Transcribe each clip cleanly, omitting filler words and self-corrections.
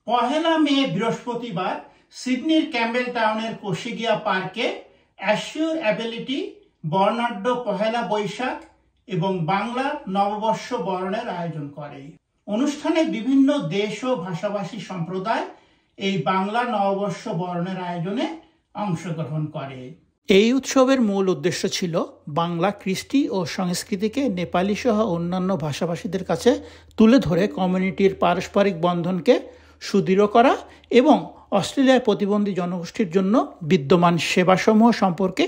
পহেলা মে বৃহস্পতিবার সিডনির ক্যাম্বেল টাউনের কোশিগিয়া পার্কে অ্যাশিওর অ্যাবিলিটি বর্ণাঢ্য পহেলা বৈশাখ এবং বাংলা নববর্ষ বরণের আয়োজন করে। অনুষ্ঠানে বিভিন্ন দেশ ও ভাষাভাষী সম্প্রদায় এই বাংলা নববর্ষ বরণের আয়োজনে অংশগ্রহণ করে। এই উৎসবের মূল উদ্দেশ্য ছিল বাংলা কৃষ্টি ও সংস্কৃতিকে নেপালি সহ অন্যান্য ভাষাভাষীদের কাছে তুলে ধরে কমিউনিটির পারস্পরিক বন্ধনকে সুদৃঢ় করা এবং অস্ট্রেলিয়ার প্রতিবন্ধী জনগোষ্ঠীর জন্য বিদ্যমান সেবাসমূহ সম্পর্কে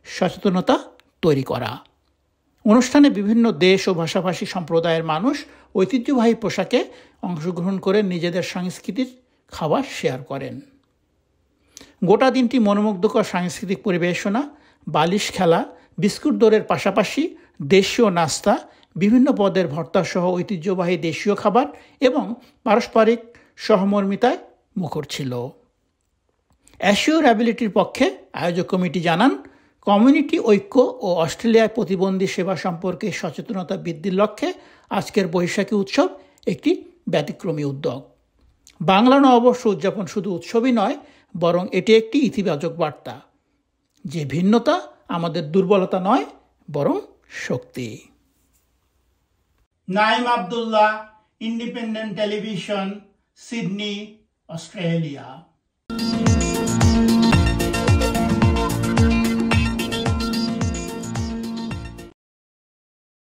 সচেতনতা তৈরি করা। অনুষ্ঠানে বিভিন্ন দেশ ও ভাষাভাষী সম্প্রদায়ের মানুষ ঐতিহ্যবাহী পোশাকে অংশগ্রহণ করে নিজেদের সংস্কৃতির খাবার শেয়ার করেন। গোটা দিনটি মনোমুগ্ধকর সাংস্কৃতিক পরিবেশনা, বালিশ খেলা, বিস্কুট দৌড়ের পাশাপাশি দেশীয় নাস্তা, বিভিন্ন পদের ভর্তা সহ ঐতিহ্যবাহী দেশীয় খাবার এবং পারস্পরিক সহমর্মিতায় মুখর ছিল। অ্যাশিওর অ্যাবিলিটির পক্ষে আয়োজক কমিটি জানান, কমিউনিটি ঐক্য ও অস্ট্রেলিয়ায় প্রতিবন্ধী সেবা সম্পর্কে সচেতনতা বৃদ্ধির লক্ষ্যে আজকের বৈশাখী উৎসব একটি ব্যতিক্রমী উদ্যোগ। বাংলা নববর্ষ উদযাপন শুধু উৎসবই নয়, বরং এটি একটি ইতিবাচক বার্তা যে ভিন্নতা আমাদের দুর্বলতা নয়, বরং শক্তি। Naim Abdullah, independent television, Sydney, Australia.